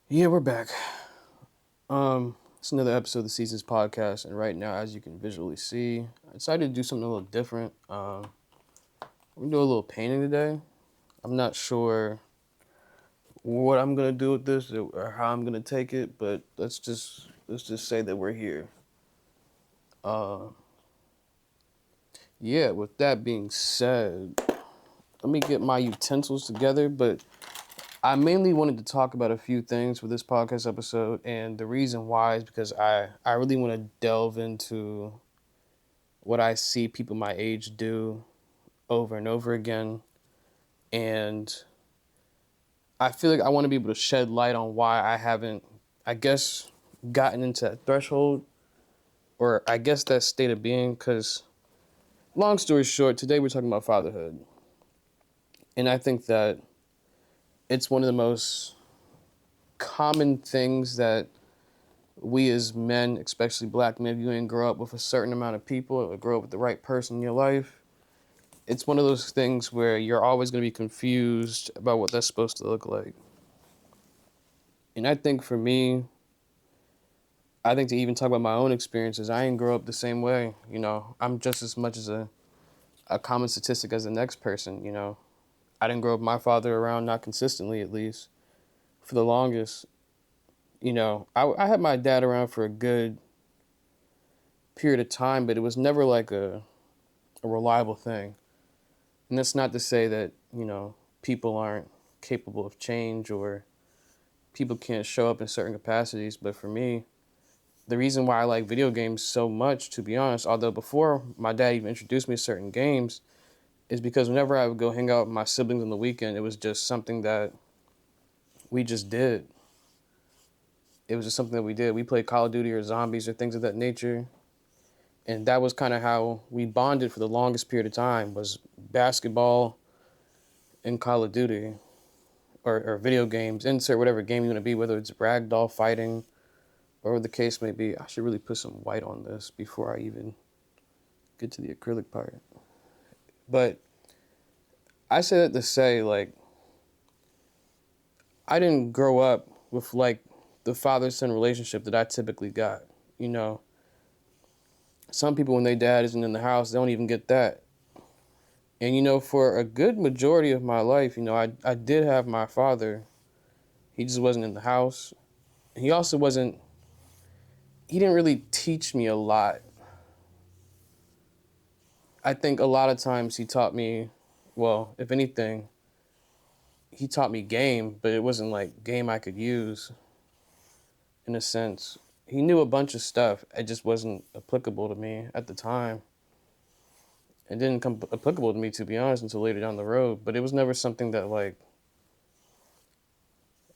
Yeah, we're back. It's another episode of the Seasons podcast, and right now, as you can visually see, I decided to do something a little different. We're gonna do a little painting today. I'm not sure what I'm gonna do with this or how I'm gonna take it, but let's just say that we're here. Uh, yeah. With that being said, let me get my utensils together. But I mainly wanted to talk about a few things for this podcast episode, and the reason why is because I really want to delve into what I see people my age do over and over again. And I feel like I want to be able to shed light on why I haven't, I guess, gotten into that threshold, or I guess that state of being. Because, long story short, today we're talking about fatherhood. And I think that it's one of the most common things that we as men, especially black men, if you didn't grow up with a certain amount of people or grow up with the right person in your life, it's one of those things where you're always going to be confused about what that's supposed to look like. And I think for me, I think to even talk about my own experiences, I didn't grow up the same way. I'm just as much as a common statistic as the next person. I didn't grow up with my father around, not consistently at least, for the longest. I had my dad around for a good period of time, but it was never like a reliable thing. And that's not to say that, people aren't capable of change or people can't show up in certain capacities. But for me, the reason why I like video games so much, to be honest, although before my dad even introduced me to certain games, is because whenever I would go hang out with my siblings on the weekend, it was just something that we just did. It was just something that we did. We played Call of Duty or zombies or things of that nature. And that was kind of how we bonded for the longest period of time, was basketball and Call of Duty or video games. Insert whatever game you want to be, whether it's ragdoll fighting or the case may be. I should really put some white on this before I even get to the acrylic part. But I say that to say, like, I didn't grow up with, like, the father-son relationship that I typically got. You know, some people, when their dad isn't in the house, they don't even get that. And, for a good majority of my life, I did have my father. He just wasn't in the house. He also wasn't, he didn't really teach me a lot. I think a lot of times he taught me, well, if anything, he taught me game, but it wasn't like game I could use in a sense. He knew a bunch of stuff. It just wasn't applicable to me at the time. It didn't come applicable to me, to be honest, until later down the road. But it was never something that, like,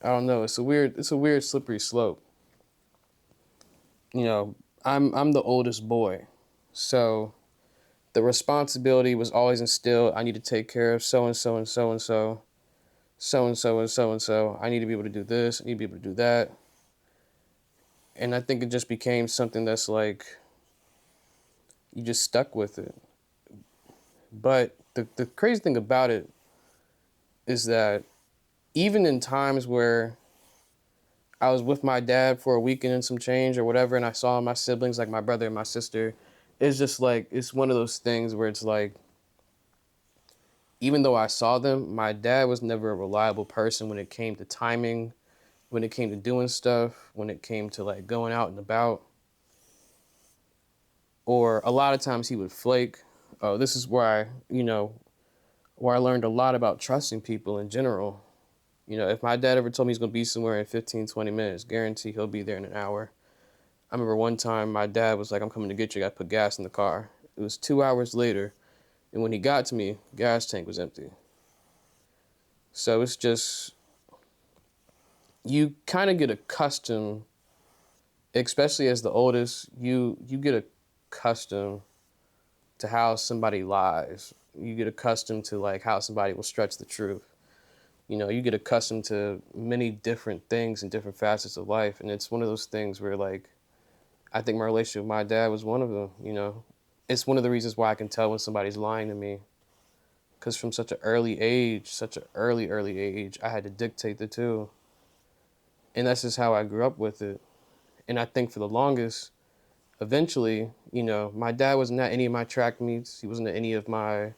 I don't know. It's a weird slippery slope. You know, I'm the oldest boy, so the responsibility was always instilled. I need to take care of so and so and so and so, so and so and so and so. I need to be able to do this. I need to be able to do that. And I think it just became something that's like you just stuck with it. But the crazy thing about it is that even in times where I was with my dad for a weekend and some change or whatever, and I saw my siblings, like my brother and my sister, it's just like, it's one of those things where it's like, even though I saw them, my dad was never a reliable person when it came to timing, when it came to doing stuff, when it came to like going out and about. Or a lot of times he would flake. Oh, this is where I learned a lot about trusting people in general. If my dad ever told me he's going to be somewhere in 15, 20 minutes, guarantee he'll be there in an hour. I remember one time my dad was like, I'm coming to get you. I got to put gas in the car. It was 2 hours later. And when he got to me, gas tank was empty. So it's just, you kind of get accustomed, especially as the oldest, you get accustomed to how somebody lies. You get accustomed to like how somebody will stretch the truth. You get accustomed to many different things and different facets of life. And it's one of those things where, like, I think my relationship with my dad was one of them. It's one of the reasons why I can tell when somebody's lying to me. Because from such an early age, such an early age, I had to dictate the two. And that's just how I grew up with it. And I think for the longest, eventually, my dad wasn't at any of my track meets. He wasn't at any of my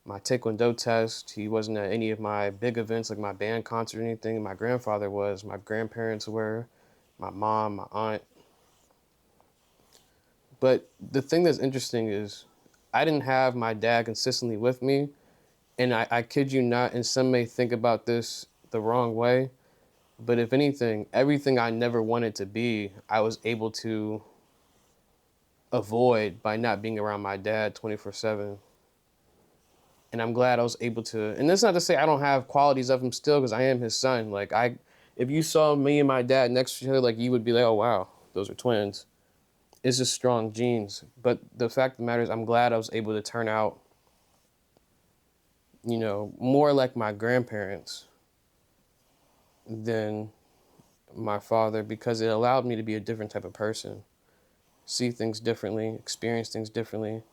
taekwondo test. He wasn't at any of my big events like my band concert or anything. My grandfather was. My grandparents were. My mom, my aunt. But the thing that's interesting is I didn't have my dad consistently with me. And I kid you not, and some may think about this the wrong way, but if anything, everything I never wanted to be, I was able to avoid by not being around my dad 24/7. And I'm glad I was able to. And that's not to say I don't have qualities of him still, because I am his son. If you saw me and my dad next to each other, like, you would be like, oh wow, those are twins. It's just strong genes. But the fact of the matter is, I'm glad I was able to turn out, more like my grandparents than my father, because it allowed me to be a different type of person, see things differently, experience things differently.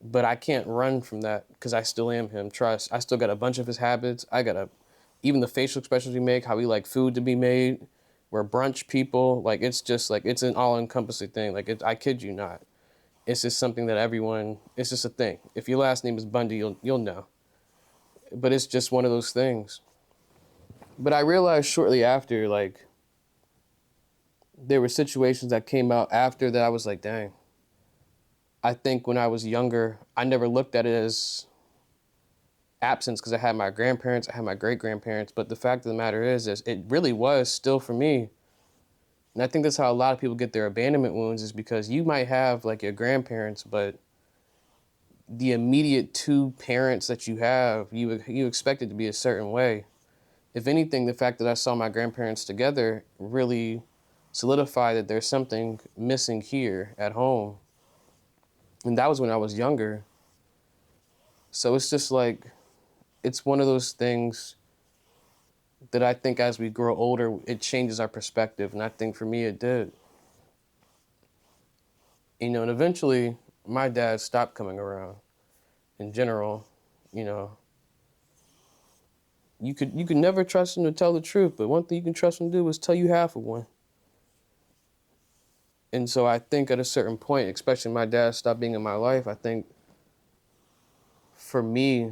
But I can't run from that because I still am him. Trust. I still got a bunch of his habits. Even the facial expressions we make, how we like food to be made. We're brunch people. Like, it's just like, it's an all encompassing thing. Like, I kid you not. It's just something that it's just a thing. If your last name is Bundy, you'll know. But it's just one of those things. But I realized shortly after, like, there were situations that came out after that I was like, dang. I think when I was younger, I never looked at it as absence because I had my grandparents, I had my great-grandparents, but the fact of the matter is it really was still for me. And I think that's how a lot of people get their abandonment wounds, is because you might have like your grandparents, but the immediate two parents that you have, you expect it to be a certain way. If anything, the fact that I saw my grandparents together really solidified that there's something missing here at home. And that was when I was younger. So it's just like, it's one of those things that I think as we grow older, it changes our perspective. And I think for me, it did. And eventually my dad stopped coming around in general. You know, you could never trust him to tell the truth, but one thing you can trust him to do is tell you half of one. And so I think at a certain point, especially my dad stopped being in my life, I think for me,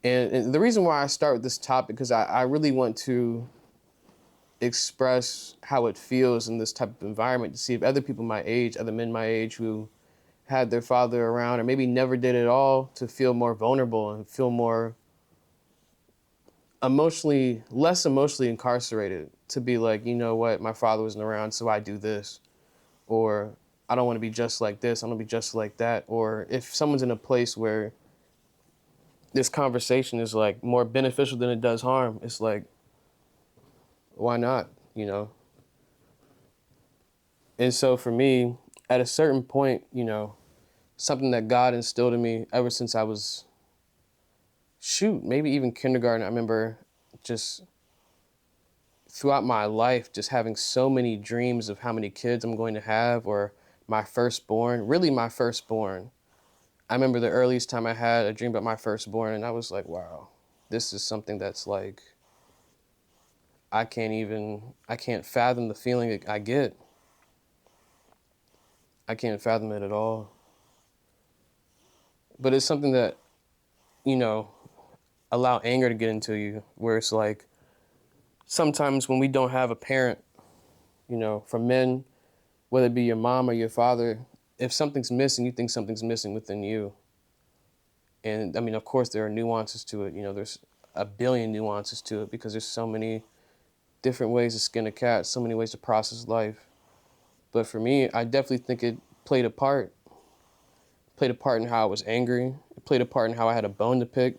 and the reason why I start with this topic, because I really want to express how it feels in this type of environment, to see if other people my age, other men my age who had their father around or maybe never did at all, to feel more vulnerable and feel more less emotionally incarcerated, to be like, you know what, my father wasn't around, so I do this. Or I don't want to be just like this, I want to be just like that. Or if someone's in a place where this conversation is like more beneficial than it does harm, it's like, why not, And so for me, at a certain point, something that God instilled in me ever since I was, maybe even kindergarten. I remember just throughout my life, just having so many dreams of how many kids I'm going to have, or my firstborn, really my firstborn. I remember the earliest time I had a dream about my firstborn, and I was like, wow, this is something that's like, I can't fathom the feeling that I get. I can't fathom it at all. But it's something that, you know, allow anger to get into you, where it's like, sometimes when we don't have a parent, for men, whether it be your mom or your father, if something's missing, you think something's missing within you. And I mean, of course, there are nuances to it. There's a billion nuances to it, because there's so many different ways to skin a cat, so many ways to process life. But for me, I definitely think it played a part. It played a part in how I was angry. It played a part in how I had a bone to pick.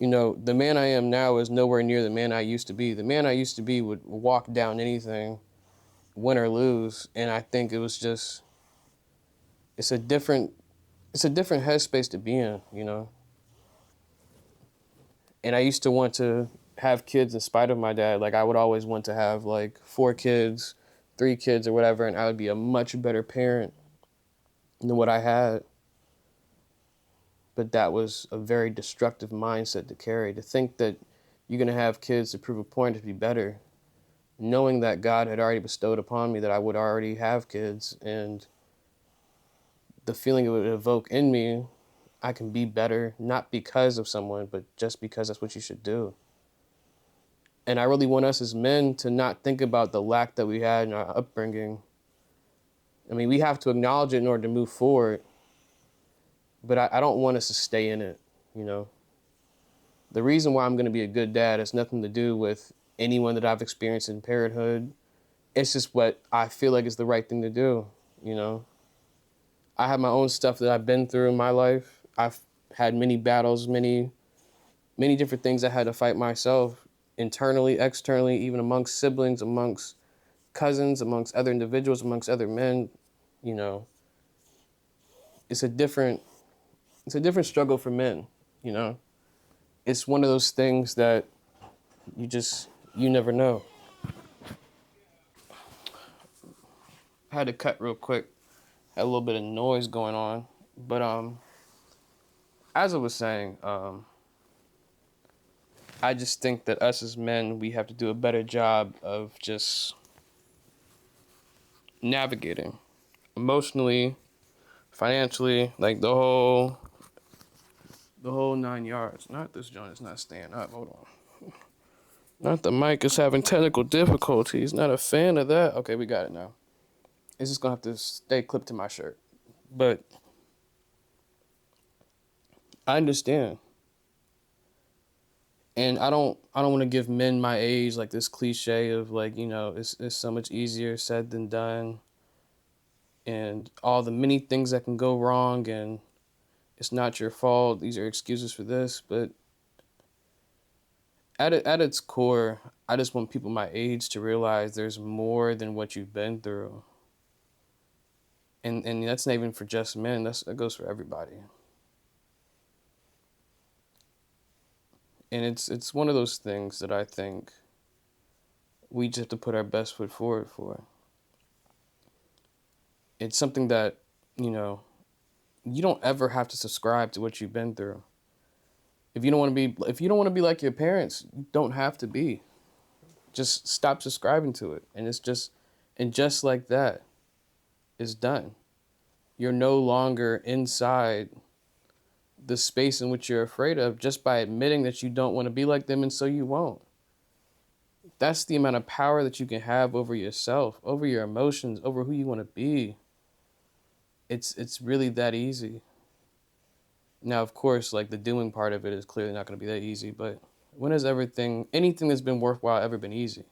The man I am now is nowhere near the man I used to be. The man I used to be would walk down anything, win or lose. And I think it was just, it's a different headspace to be in. And I used to want to have kids in spite of my dad. Like, I would always want to have like 4 kids, 3 kids or whatever, and I would be a much better parent than what I had. But that was a very destructive mindset to carry, to think that you're going to have kids to prove a point to be better. knowing that God had already bestowed upon me that I would already have kids, and the feeling it would evoke in me, I can be better, not because of someone, but just because that's what you should do. And I really want us as men to not think about the lack that we had in our upbringing. I mean, we have to acknowledge it in order to move forward, but I don't want us to stay in it, you know? The reason why I'm going to be a good dad has nothing to do with anyone that I've experienced in parenthood. It's just what I feel like is the right thing to do, you know? I have my own stuff that I've been through in my life. I've had many battles, many different things I had to fight myself, internally, externally, even amongst siblings, amongst cousins, amongst other individuals, amongst other men. You know, it's a different struggle for men, you know? It's one of those things that you never know. I had to cut real quick. Had a little bit of noise going on. But as I was saying, I just think that us as men, we have to do a better job of just navigating emotionally, financially, like the whole 9 yards. Not this joint is not staying up. Hold on. Not the mic is having technical difficulties. Not a fan of that. Okay, we got it now. It's just gonna have to stay clipped to my shirt. But I understand. And I don't want to give men my age like this cliche of like, you know, it's so much easier said than done, and all the many things that can go wrong, and it's not your fault. These are excuses for this, but at its core, I just want people my age to realize there's more than what you've been through. And that's not even for just men. That goes for everybody. And it's one of those things that I think we just have to put our best foot forward for. It's something that, you know, you don't ever have to subscribe to what you've been through. If you don't want to be like your parents, you don't have to be. Just stop subscribing to it. And just like that, it's done. You're no longer inside the space in which you're afraid of just by admitting that you don't want to be like them, and so you won't. That's the amount of power that you can have over yourself, over your emotions, over who you want to be. It's really that easy. Now, of course, like the doing part of it is clearly not going to be that easy, but when has anything that's been worthwhile ever been easy?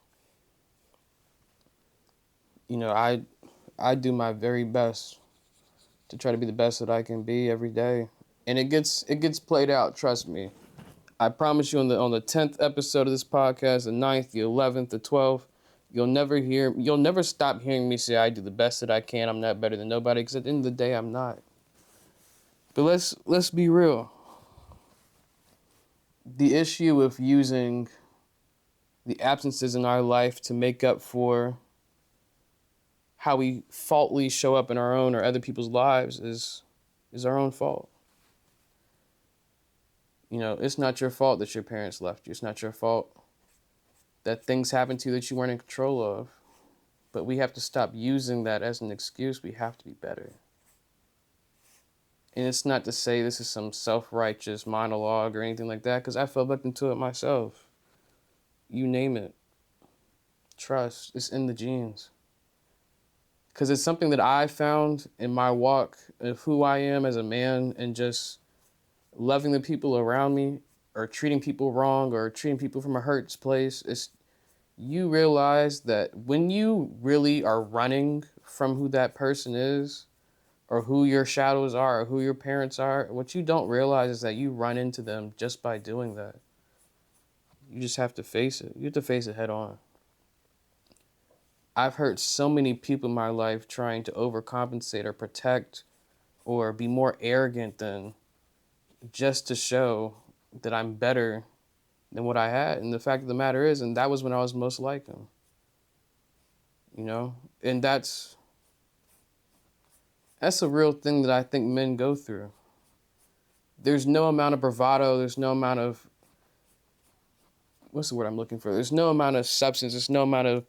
You know, I do my very best to try to be the best that I can be every day. And it gets played out, trust me. I promise you on the 10th episode of this podcast, the 9th, the 11th, the 12th, you'll never stop hearing me say I do the best that I can. I'm not better than nobody, because at the end of the day, I'm not. But let's be real. The issue with using the absences in our life to make up for how we faultily show up in our own or other people's lives is our own fault. You know, it's not your fault that your parents left you. It's not your fault that things happened to you that you weren't in control of. But we have to stop using that as an excuse. We have to be better. And it's not to say this is some self-righteous monologue or anything like that, because I fell victim to it myself. You name it. Trust. It's in the genes. Because it's something that I found in my walk of who I am as a man, and just loving the people around me, or treating people wrong, or treating people from a hurt place. You realize that when you really are running from who that person is, or who your shadows are, or who your parents are, what you don't realize is that you run into them just by doing that. You just have to face it. You have to face it head on. I've hurt so many people in my life trying to overcompensate or protect or be more arrogant than, just to show that I'm better than what I had. And the fact of the matter is, and that was when I was most like him. You know? And that's a real thing that I think men go through. There's no amount of bravado, there's no amount of what's the word I'm looking for? There's no amount of substance. There's no amount of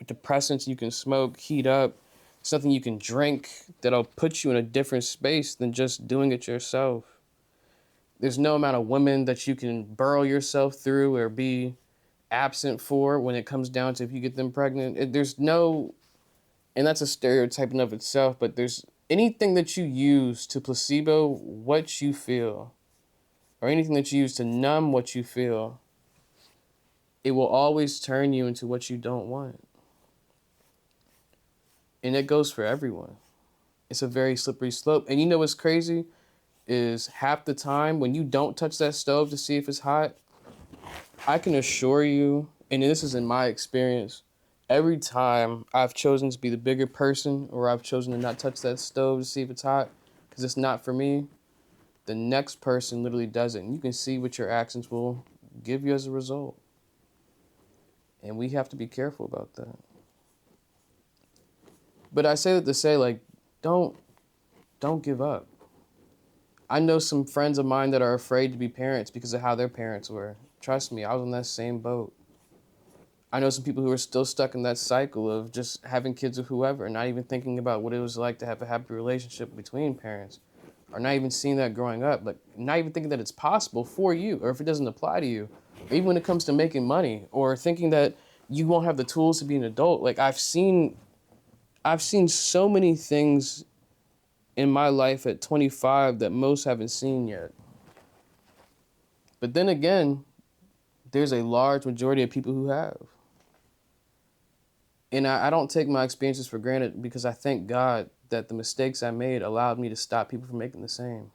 depressants you can smoke, heat up. Something you can drink that'll put you in a different space than just doing it yourself. There's no amount of women that you can burrow yourself through or be absent for when it comes down to if you get them pregnant. There's no, and that's a stereotype in of itself, but there's anything that you use to placebo what you feel, or anything that you use to numb what you feel, it will always turn you into what you don't want. And it goes for everyone. It's a very slippery slope. And you know what's crazy is half the time when you don't touch that stove to see if it's hot, I can assure you, and this is in my experience, every time I've chosen to be the bigger person or I've chosen to not touch that stove to see if it's hot because it's not for me, the next person literally does it. And you can see what your actions will give you as a result. And we have to be careful about that. But I say that to say, like, don't give up. I know some friends of mine that are afraid to be parents because of how their parents were. Trust me, I was on that same boat. I know some people who are still stuck in that cycle of just having kids with whoever, not even thinking about what it was like to have a happy relationship between parents, or not even seeing that growing up, but not even thinking that it's possible for you, or if it doesn't apply to you, or even when it comes to making money, or thinking that you won't have the tools to be an adult. Like I've seen so many things in my life at 25 that most haven't seen yet. But then again, there's a large majority of people who have. And I don't take my experiences for granted because I thank God that the mistakes I made allowed me to stop people from making the same.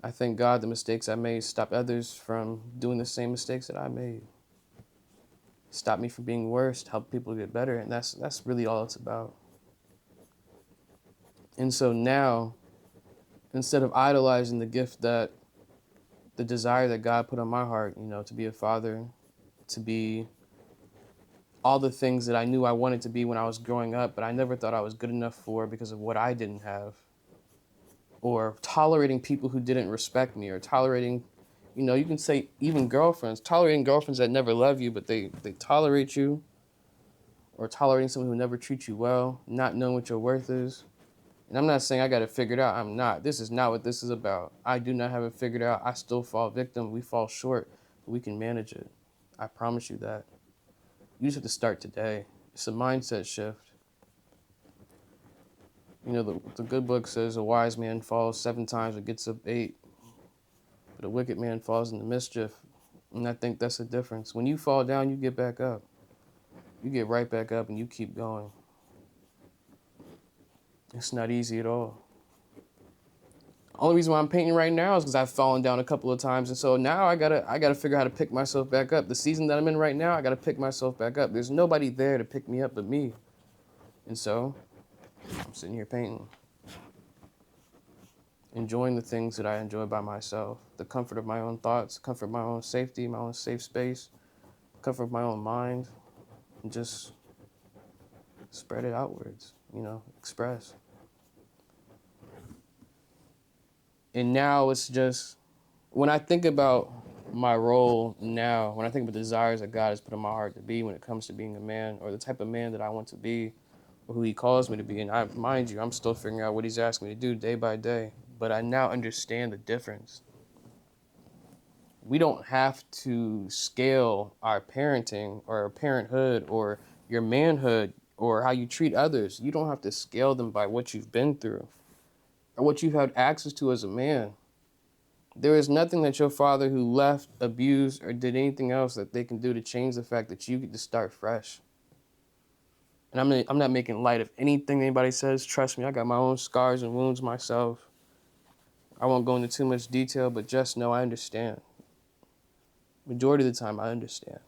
I thank God the mistakes I made stopped others from doing the same mistakes that I made. Stop me from being worse, help people get better, and that's really all it's about. And so now, instead of idolizing the gift that the desire that God put on my heart, to be a father, to be all the things that I knew I wanted to be when I was growing up, but I never thought I was good enough for because of what I didn't have. Or tolerating people who didn't respect me, or tolerating, you can say even girlfriends, tolerating girlfriends that never love you, but they tolerate you, or tolerating someone who never treats you well, not knowing what your worth is. And I'm not saying I got it figured out. I'm not. This is not what this is about. I do not have it figured out. I still fall victim. We fall short, but we can manage it. I promise you that. You just have to start today. It's a mindset shift. The good book says a wise man falls 7 times and gets up 8, but a wicked man falls into mischief. And I think that's the difference. When you fall down, you get back up. You get right back up and you keep going. It's not easy at all. Only reason why I'm painting right now is because I've fallen down a couple of times, and so now I gotta figure out how to pick myself back up. The season that I'm in right now, I gotta pick myself back up. There's nobody there to pick me up but me, and so I'm sitting here painting, enjoying the things that I enjoy by myself, the comfort of my own thoughts, the comfort of my own safety, my own safe space, the comfort of my own mind, and just spread it outwards. Express. And now it's just, when I think about my role now, when I think about the desires that God has put in my heart to be when it comes to being a man, or the type of man that I want to be, or who he calls me to be, and mind you, I'm still figuring out what he's asking me to do day by day, but I now understand the difference. We don't have to scale our parenting or our parenthood or your manhood or how you treat others. You don't have to scale them by what you've been through or what you've had access to as a man. There is nothing that your father who left, abused, or did anything else that they can do to change the fact that you get to start fresh. And I'm not making light of anything anybody says. Trust me, I got my own scars and wounds myself. I won't go into too much detail, but just know I understand. Majority of the time, I understand.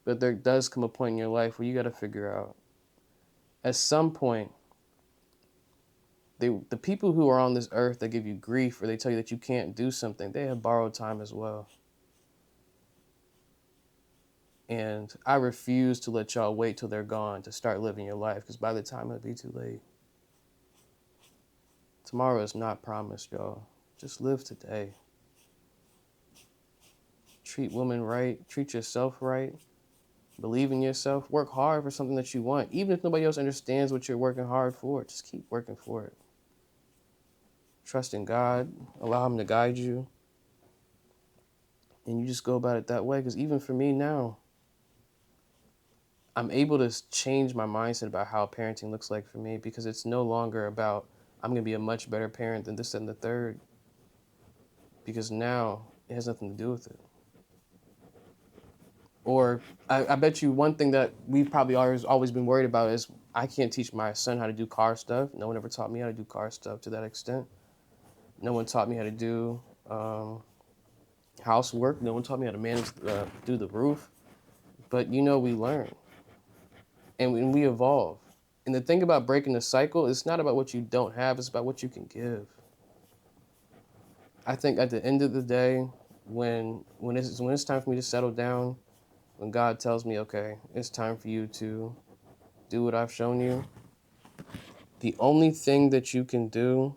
But there does come a point in your life where you got to figure out, at some point, the people who are on this earth that give you grief or they tell you that you can't do something, they have borrowed time as well. And I refuse to let y'all wait till they're gone to start living your life, because by the time it'll be too late. Tomorrow is not promised, y'all. Just live today. treat women right, treat yourself right, believe in yourself, work hard for something that you want. Even if nobody else understands what you're working hard for, just keep working for it. Trust in God, allow Him to guide you, and you just go about it that way. Because even for me now, I'm able to change my mindset about how parenting looks like for me, because it's no longer about I'm going to be a much better parent than this and the third, because now it has nothing to do with it. Or I bet you one thing that we've probably always been worried about is I can't teach my son how to do car stuff. No one ever taught me how to do car stuff to that extent. No one taught me how to do housework. No one taught me how to manage, do the roof. But we learn and we evolve. And the thing about breaking the cycle, it's not about what you don't have, it's about what you can give. I think at the end of the day, when it's time for me to settle down, when God tells me, okay, it's time for you to do what I've shown you, the only thing that you can do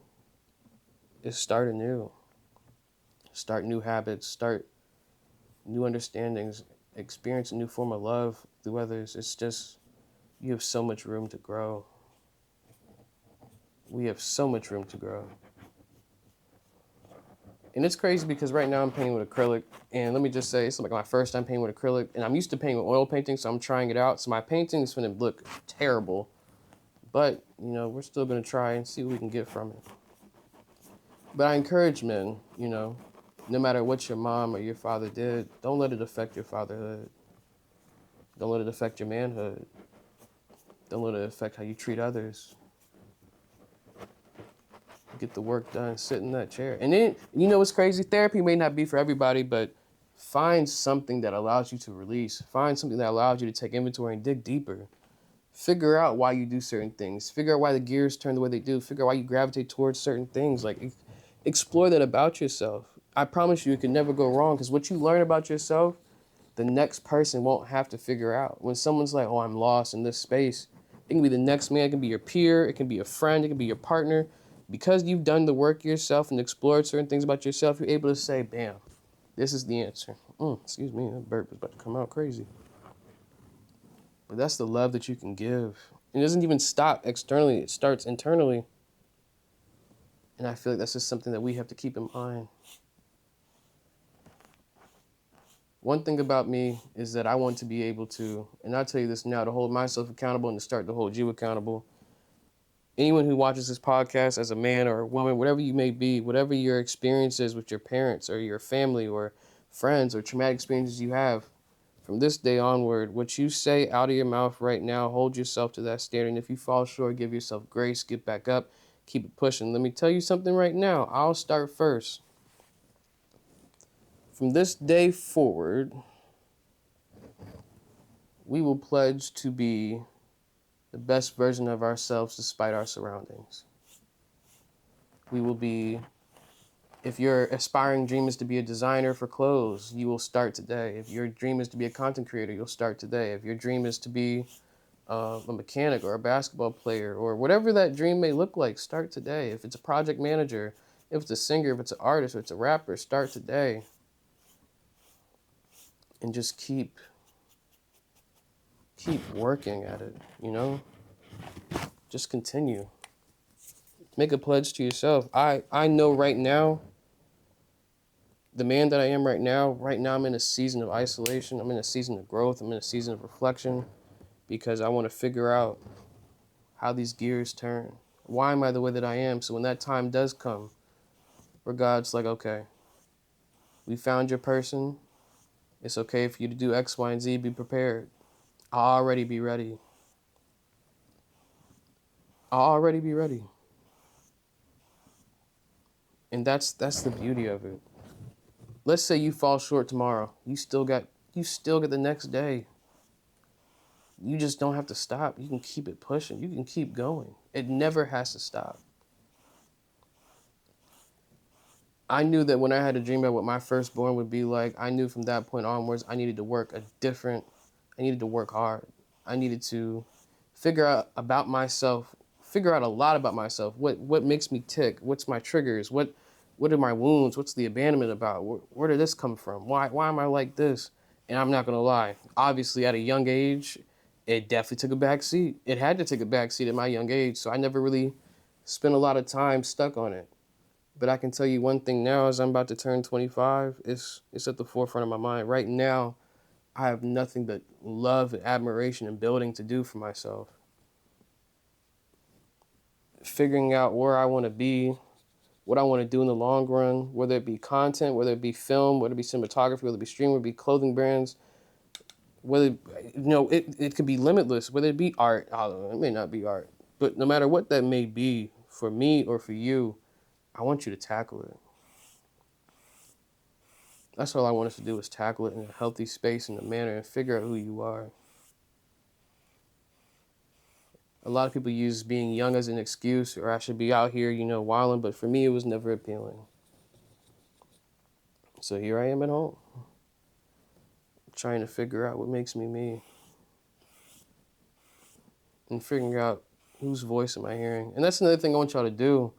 is start anew. Start new habits, start new understandings, experience a new form of love through others. It's just, you have so much room to grow. We have so much room to grow. And it's crazy because right now I'm painting with acrylic, and let me just say, it's like my first time painting with acrylic, and I'm used to painting with oil painting, so I'm trying it out. So my painting is going to look terrible, but we're still going to try and see what we can get from it. But I encourage men, no matter what your mom or your father did, don't let it affect your fatherhood. Don't let it affect your manhood. Don't let it affect how you treat others. Get the work done, sit in that chair. And then, what's crazy? Therapy may not be for everybody, but find something that allows you to release. Find something that allows you to take inventory and dig deeper. Figure out why you do certain things. Figure out why the gears turn the way they do. Figure out why you gravitate towards certain things. Like, explore that about yourself. I promise you, it can never go wrong, because what you learn about yourself, the next person won't have to figure out. When someone's like, oh, I'm lost in this space, it can be the next man, it can be your peer, it can be a friend, it can be your partner. Because you've done the work yourself and explored certain things about yourself, you're able to say, bam, this is the answer. Excuse me, that burp is about to come out crazy. But that's the love that you can give. It doesn't even stop externally, it starts internally. And I feel like that's just something that we have to keep in mind. One thing about me is that I want to be able to, and I'll tell you this now, to hold myself accountable and to start to hold you accountable. Anyone who watches this podcast as a man or a woman, whatever you may be, whatever your experience is with your parents or your family or friends or traumatic experiences you have, from this day onward, what you say out of your mouth right now, hold yourself to that standard. And if you fall short, give yourself grace, get back up, keep it pushing. Let me tell you something right now. I'll start first. From this day forward, we will pledge to be the best version of ourselves despite our surroundings. We will be, if your aspiring dream is to be a designer for clothes, you will start today. If your dream is to be a content creator, you'll start today. If your dream is to be a mechanic or a basketball player or whatever that dream may look like, start today. If it's a project manager, if it's a singer, if it's an artist, if it's a rapper, start today. And just keep working at it, Just continue. Make a pledge to yourself. I know right now, the man that I am right now I'm in a season of isolation. I'm in a season of growth. I'm in a season of reflection, because I want to figure out how these gears turn. Why am I the way that I am? So when that time does come, where God's like, okay, we found your person. It's okay for you to do X, Y, and Z. Be prepared. I'll already be ready. I'll already be ready. And that's the beauty of it. Let's say you fall short tomorrow. You still get the next day. You just don't have to stop. You can keep it pushing. You can keep going. It never has to stop. I knew that when I had a dream about what my firstborn would be like, I knew from that point onwards I needed to work hard. I needed to figure out a lot about myself. What makes me tick? What's my triggers? What What are my wounds? What's the abandonment about? Where did this come from? Why am I like this? And I'm not gonna lie. Obviously, at a young age, it definitely took a back seat. It had to take a back seat at my young age, so I never really spent a lot of time stuck on it. But I can tell you one thing now, as I'm about to turn 25, it's at the forefront of my mind. Right now, I have nothing but love and admiration and building to do for myself. Figuring out where I want to be, what I want to do in the long run, whether it be content, whether it be film, whether it be cinematography, whether it be streaming, whether it be clothing brands, whether, it could be limitless, whether it be art, I don't know, it may not be art, but no matter what that may be, for me or for you, I want you to tackle it. That's all I want us to do is tackle it in a healthy space, in a manner, and figure out who you are. A lot of people use being young as an excuse, or I should be out here, wilding, but for me, it was never appealing. So here I am at home, trying to figure out what makes me me, and figuring out whose voice am I hearing. And that's another thing I want y'all to do.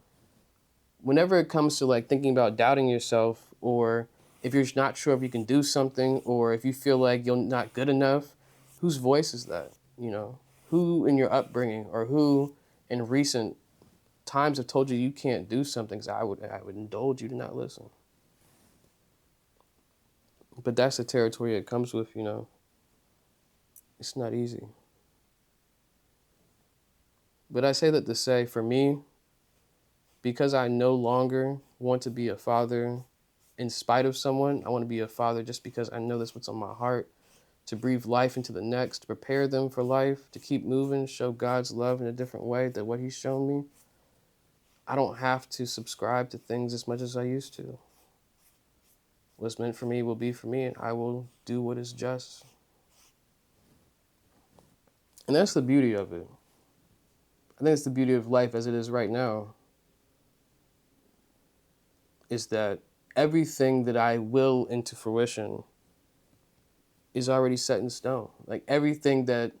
Whenever it comes to like thinking about doubting yourself, or if you're not sure if you can do something, or if you feel like you're not good enough, whose voice is that? Who in your upbringing, or who in recent times have told you you can't do something? Because I would indulge you to not listen. But that's the territory it comes with, It's not easy. But I say that to say, for me, because I no longer want to be a father in spite of someone, I want to be a father just because I know that's what's on my heart, to breathe life into the next, to prepare them for life, to keep moving, show God's love in a different way than what he's shown me. I don't have to subscribe to things as much as I used to. What's meant for me will be for me, and I will do what is just. And that's the beauty of it. I think it's the beauty of life as it is right now, is that everything that I will into fruition is already set in stone. Like everything that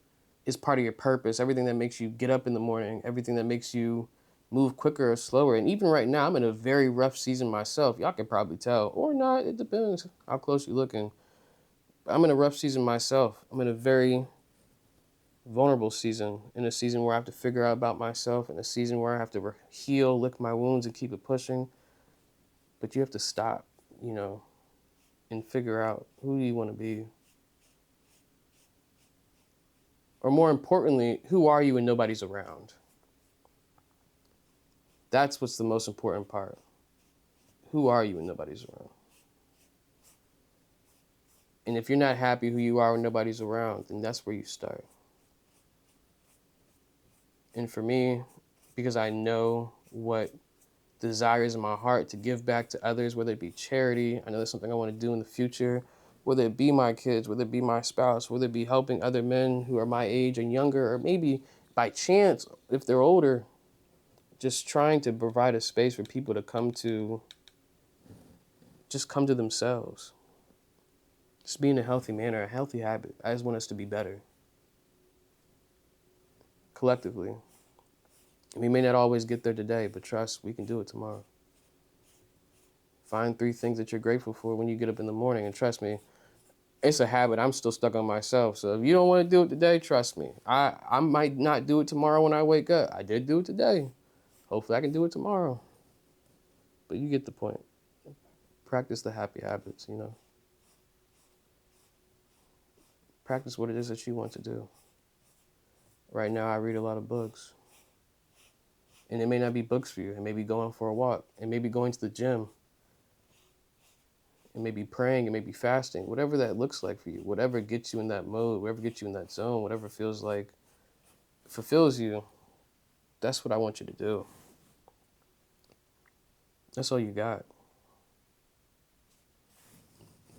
is part of your purpose, everything that makes you get up in the morning, everything that makes you move quicker or slower. And even right now, I'm in a very rough season myself. Y'all can probably tell, or not, it depends how close you're looking. I'm in a rough season myself. I'm in a very vulnerable season, in a season where I have to figure out about myself, in a season where I have to heal, lick my wounds, and keep it pushing. But you have to stop, and figure out who you want to be. Or more importantly, who are you when nobody's around? That's what's the most important part. Who are you when nobody's around? And if you're not happy who you are when nobody's around, then that's where you start. And for me, because I know what desires in my heart to give back to others, whether it be charity, I know that's something I want to do in the future, whether it be my kids, whether it be my spouse, whether it be helping other men who are my age and younger, or maybe by chance, if they're older, just trying to provide a space for people to come to themselves. Just be in a healthy manner, a healthy habit. I just want us to be better collectively. We may not always get there today, but trust, we can do it tomorrow. Find 3 things that you're grateful for when you get up in the morning, and trust me, it's a habit I'm still stuck on myself. So if you don't want to do it today, trust me. I might not do it tomorrow when I wake up. I did do it today. Hopefully I can do it tomorrow. But you get the point. Practice the happy habits, Practice what it is that you want to do. Right now I read a lot of books. And it may not be books for you. It may be going for a walk. It may be going to the gym. It may be praying. It may be fasting. Whatever that looks like for you. Whatever gets you in that mode. Whatever gets you in that zone. Whatever feels like fulfills you. That's what I want you to do. That's all you got.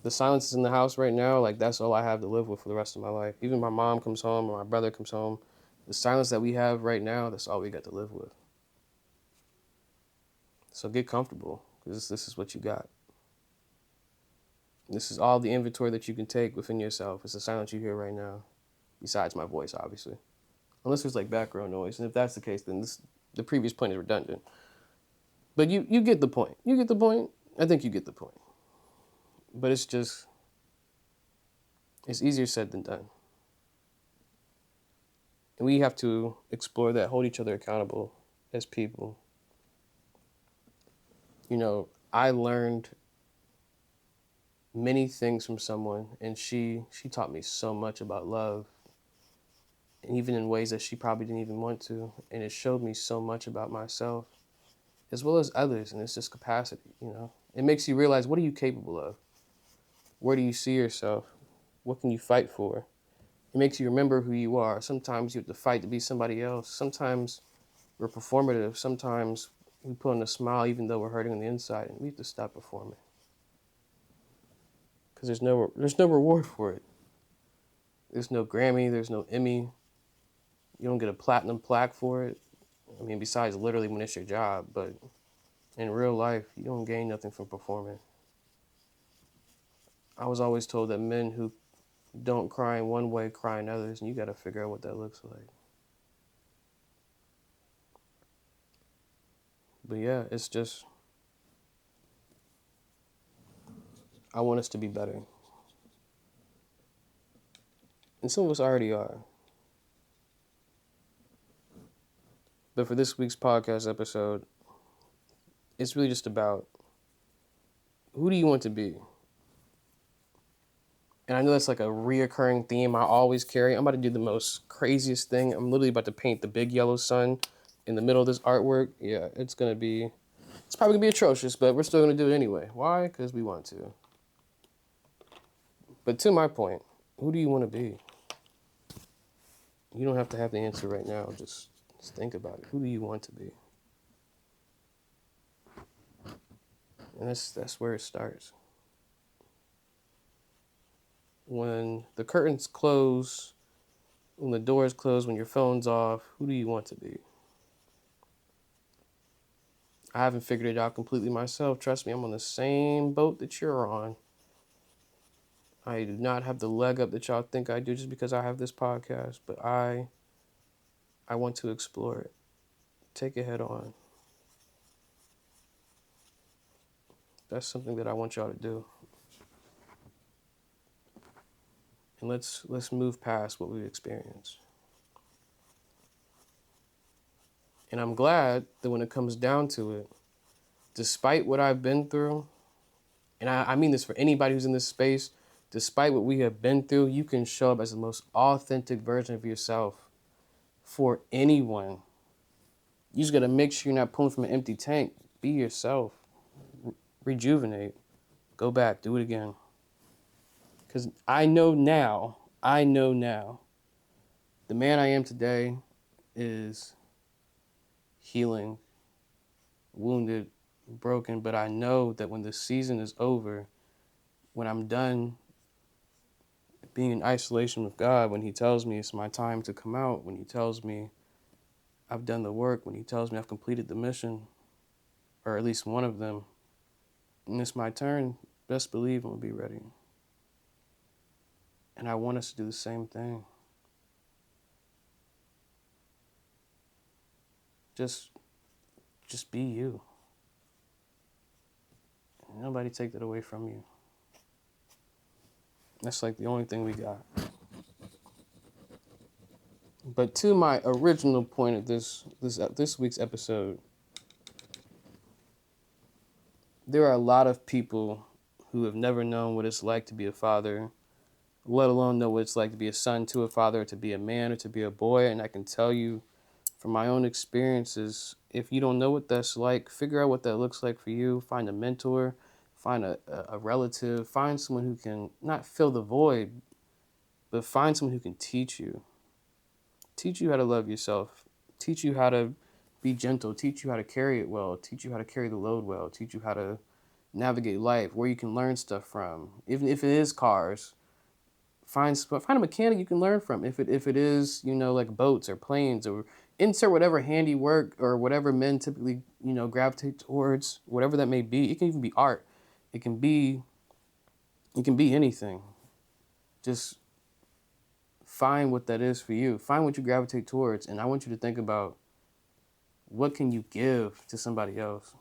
The silence is in the house right now. Like, that's all I have to live with for the rest of my life. Even my mom comes home or my brother comes home. The silence that we have right now, that's all we got to live with. So get comfortable, because this is what you got. This is all the inventory that you can take within yourself. It's the silence you hear right now, besides my voice, obviously. Unless there's like background noise. And if that's the case, then the previous point is redundant. But you get the point. You get the point. I think you get the point. But it's easier said than done. And we have to explore that, hold each other accountable as people. I learned many things from someone, and she taught me so much about love, and even in ways that she probably didn't even want to. And it showed me so much about myself as well as others, and it's just capacity. It makes you realize, what are you capable of? Where do you see yourself? What can you fight for? It makes you remember who you are. Sometimes you have to fight to be somebody else. Sometimes we're performative. Sometimes we put on a smile even though we're hurting on the inside, and we have to stop performing because there's no reward for it. There's no Grammy. There's no Emmy. You don't get a platinum plaque for it. I mean, besides literally when it's your job, but in real life, you don't gain nothing from performing. I was always told that men who don't cry in one way cry in others, and you got to figure out what that looks like. But yeah, it's just, I want us to be better. And some of us already are. But for this week's podcast episode, it's really just about, who do you want to be? And I know that's like a reoccurring theme I always carry. I'm about to do the most craziest thing. I'm literally about to paint the big yellow sun in the middle of this artwork. Yeah, it's probably going to be atrocious, but we're still going to do it anyway. Why? Because we want to. But to my point, who do you want to be? You don't have to have the answer right now. Just think about it. Who do you want to be? And that's where it starts. When the curtains close, when the doors close, when your phone's off, who do you want to be? I haven't figured it out completely myself. Trust me, I'm on the same boat that you're on. I do not have the leg up that y'all think I do just because I have this podcast, but I want to explore it. Take it head on. That's something that I want y'all to do. And let's move past what we've experienced. And I'm glad that when it comes down to it, despite what I've been through, and I mean this for anybody who's in this space, despite what we have been through, you can show up as the most authentic version of yourself for anyone. You just got to make sure you're not pulling from an empty tank. Be yourself. Rejuvenate. Go back. Do it again. Because I know now, the man I am today is healing, wounded, broken. But I know that when the season is over, when I'm done being in isolation with God, when he tells me it's my time to come out, when he tells me I've done the work, when he tells me I've completed the mission, or at least one of them, and it's my turn, best believe I'm going to be ready. And I want us to do the same thing. Just be you. Nobody take that away from you. That's like the only thing we got. But to my original point of this week's episode, there are a lot of people who have never known what it's like to be a father, let alone know what it's like to be a son to a father, or to be a man, or to be a boy. And I can tell you from my own experiences, if you don't know what that's like, figure out what that looks like for you. Find a mentor, find a relative, find someone who can not fill the void, but find someone who can teach you. Teach you how to love yourself. Teach you how to be gentle. Teach you how to carry it well. Teach you how to carry the load well. Teach you how to navigate life, where you can learn stuff from. Even if it is cars, find a mechanic you can learn from. If it is, like boats or planes, or insert whatever handiwork or whatever men typically, gravitate towards, whatever that may be. It can even be art. It can be anything. Just find what that is for you. Find what you gravitate towards, and I want you to think about, what can you give to somebody else?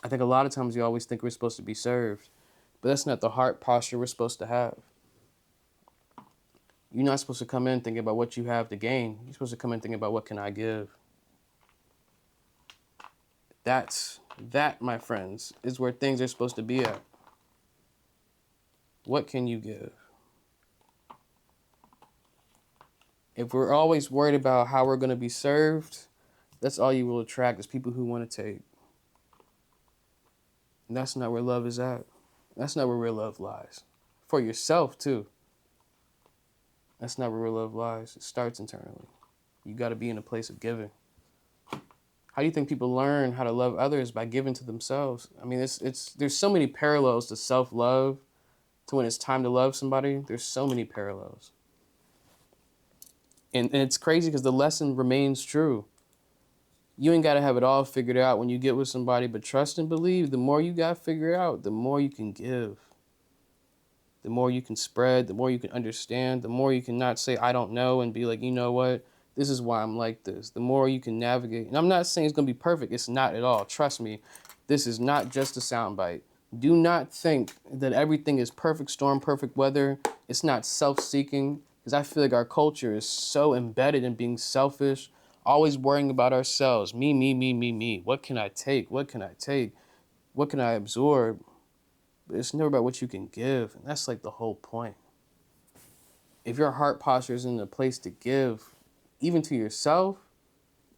I think a lot of times we always think we're supposed to be served, but that's not the heart posture we're supposed to have. You're not supposed to come in thinking about what you have to gain. You're supposed to come in thinking about what can I give. That, my friends, is where things are supposed to be at. What can you give? If we're always worried about how we're going to be served, that's all you will attract is people who want to take. And that's not where love is at. That's not where real love lies. For yourself, too. That's not where real love lies. It starts internally. You got to be in a place of giving. How do you think people learn how to love others? By giving to themselves. I mean, there's so many parallels to self-love, to when it's time to love somebody. There's so many parallels. And it's crazy because the lesson remains true. You ain't got to have it all figured out when you get with somebody, but trust and believe, the more you got figured out, the more you can give. The more you can spread, the more you can understand, the more you can not say, I don't know, and be like, you know what? This is why I'm like this. The more you can navigate. And I'm not saying it's going to be perfect. It's not at all. Trust me. This is not just a soundbite. Do not think that everything is perfect storm, perfect weather. It's not self-seeking, because I feel like our culture is so embedded in being selfish, always worrying about ourselves. Me, me, me, me, me. What can I take? What can I take? What can I absorb? But it's never about what you can give. And that's like the whole point. If your heart posture is in a place to give, even to yourself,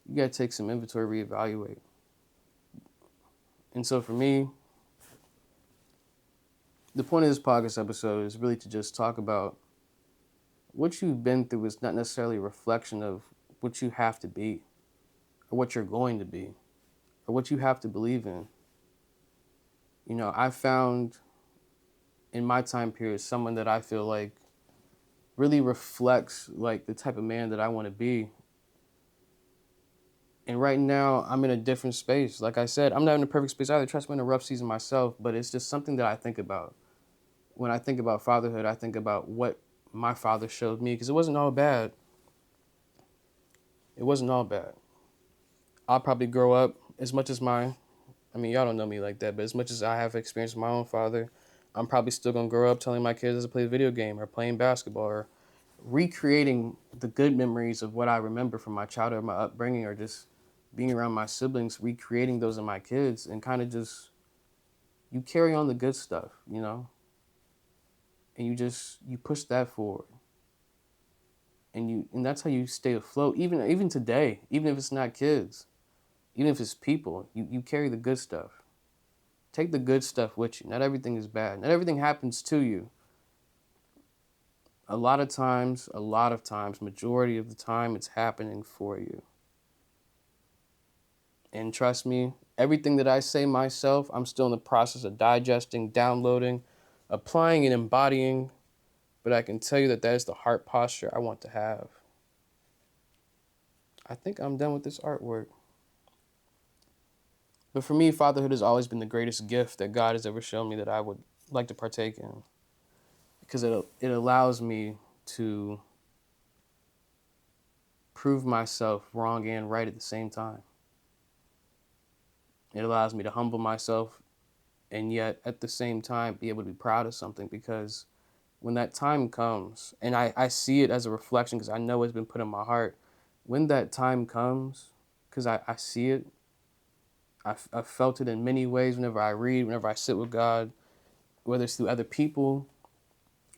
you got to take some inventory, reevaluate. And so for me, the point of this podcast episode is really to just talk about what you've been through is not necessarily a reflection of what you have to be, or what you're going to be, or what you have to believe in. You know, I found in my time period someone that I feel like really reflects like the type of man that I want to be. And right now I'm in a different space. Like I said, I'm not in a perfect space either. Trust me, I'm in a rough season myself, but it's just something that I think about. When I think about fatherhood, I think about what my father showed me, because it wasn't all bad. It wasn't all bad. I'll probably grow up as much as y'all don't know me like that, but as much as I have experience with my own father, I'm probably still going to grow up telling my kids to play a video game or playing basketball or recreating the good memories of what I remember from my childhood, my upbringing, or just being around my siblings, recreating those in my kids, and kind of just, you carry on the good stuff, you know? And you push that forward. And that's how you stay afloat, even today, even if it's not kids, even if it's people, you carry the good stuff. Take the good stuff with you. Not everything is bad. Not everything happens to you. A lot of times, majority of the time, it's happening for you. And trust me, everything that I say myself, I'm still in the process of digesting, downloading, applying, and embodying. But I can tell you that is the heart posture I want to have. I think I'm done with this artwork. But for me, fatherhood has always been the greatest gift that God has ever shown me that I would like to partake in. Because it allows me to prove myself wrong and right at the same time. It allows me to humble myself and yet at the same time be able to be proud of something, because when that time comes, and I see it as a reflection because I know it's been put in my heart, when that time comes, because I see it, I've felt it in many ways whenever I read, whenever I sit with God, whether it's through other people,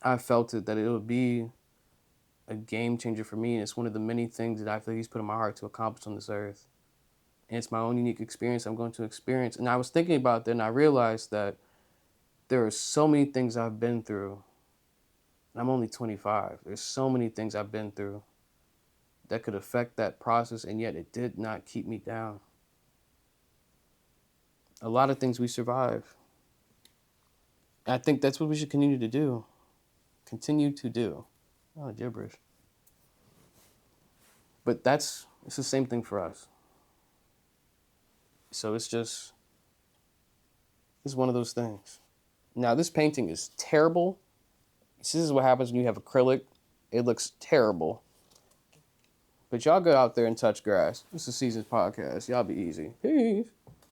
I felt it that it would be a game changer for me, and it's one of the many things that I feel He's put in my heart to accomplish on this earth. And it's my own unique experience I'm going to experience. And I was thinking about that, and I realized that there are so many things I've been through. And I'm only 25. There's so many things I've been through that could affect that process, and yet it did not keep me down. A lot of things we survive. And I think that's what we should continue to do. Continue to do. Oh, gibberish. But it's the same thing for us. So it's one of those things. Now, this painting is terrible. This is what happens when you have acrylic. It looks terrible. But y'all go out there and touch grass. This is Seasons Podcast. Y'all be easy. Peace.